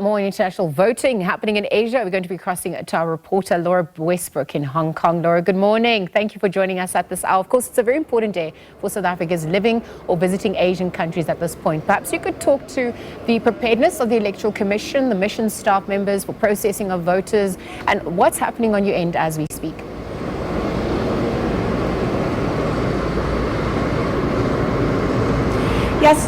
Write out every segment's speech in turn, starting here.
more on international voting happening in Asia. We're going to be crossing to our reporter, Laura Westbrook in Hong Kong. Laura, good morning. Thank you for joining us at this hour. Of course, it's a very important day for South Africans living or visiting Asian countries at this point. Perhaps you could talk to the preparedness of the Electoral Commission, the mission staff members for processing of voters, and what's happening on your end as we speak. Yes,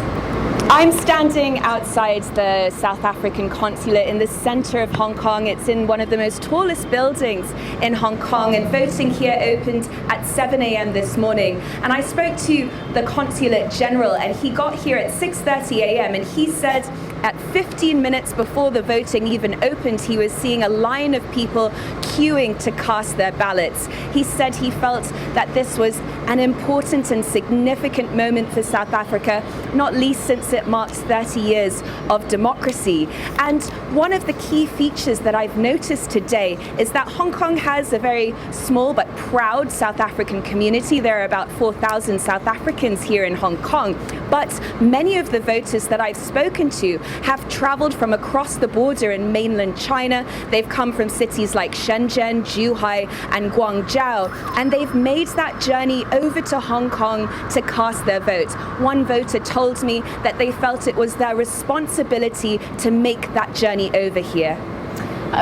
I'm standing outside the South African consulate in the center of Hong Kong. It's in one of the most tallest buildings in Hong Kong, and voting here opened at 7 a.m. this morning. And I spoke to the consulate general, and he got here at 6:30 a.m. and he said at 15 minutes before the voting even opened, he was seeing a line of people queuing to cast their ballots. He said he felt that this was an important and significant moment for South Africa, not least since it marks 30 years of democracy. And one of the key features that I've noticed today is that Hong Kong has a very small but proud South African community. There are about 4,000 South Africans here in Hong Kong. But many of the voters that I've spoken to have traveled from across the border in mainland China. They've come from cities like Shenzhen, Zhuhai, and Guangzhou, and they've made that journey over to Hong Kong to cast their vote. One voter told me that they felt it was their responsibility to make that journey over here.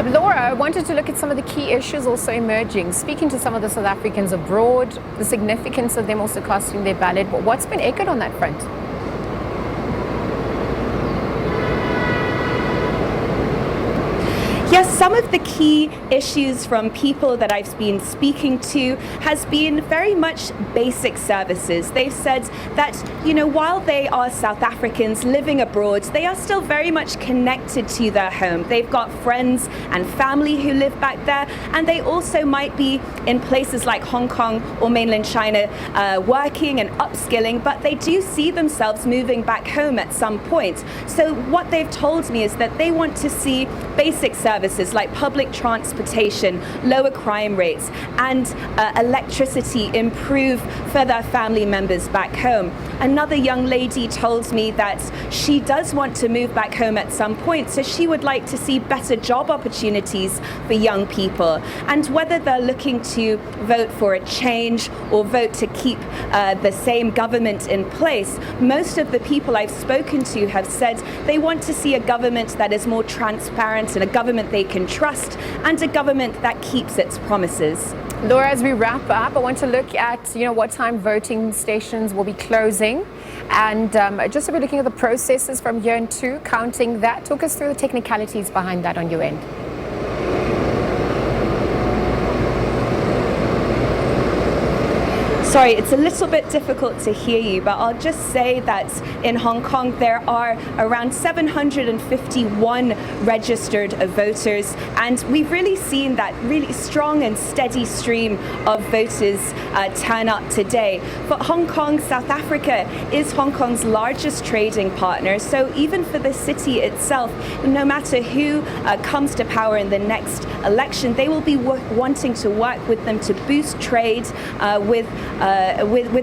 Laura, I wanted to look at some of the key issues also emerging. Speaking to some of the South Africans abroad, the significance of them also casting their ballot. What's been echoed on that front? Yes, some of the key issues from people that I've been speaking to has been very much basic services. They've said that, while they are South Africans living abroad, they are still very much connected to their home. They've got friends and family who live back there, and they also might be in places like Hong Kong or mainland China working and upskilling, but they do see themselves moving back home at some point. So what they've told me is that they want to see basic services like public transportation, lower crime rates, and electricity improve for their family members back home. Another young lady told me that she does want to move back home at some point, so she would like to see better job opportunities for young people. And whether they're looking to vote for a change or vote to keep the same government in place, most of the people I've spoken to have said they want to see a government that is more transparent and a government they can trust, and a government that keeps its promises. Laura, as we wrap up, I want to look at what time voting stations will be closing, and just so we're looking at the processes from here into counting that. Talk us through the technicalities behind that on your end. Sorry, it's a little bit difficult to hear you, but I'll just say that in Hong Kong there are around 751 registered voters, and we've really seen that really strong and steady stream of voters turn up today. For Hong Kong, South Africa is Hong Kong's largest trading partner, so even for the city itself, no matter who comes to power in the next election, they will be wanting to work with them to boost trade with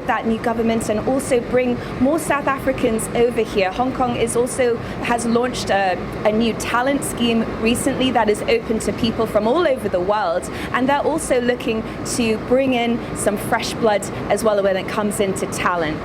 that new government, and also bring more South Africans over here. Hong Kong has launched a new talent scheme recently that is open to people from all over the world, and they're also looking to bring in some fresh blood as well when it comes into talent.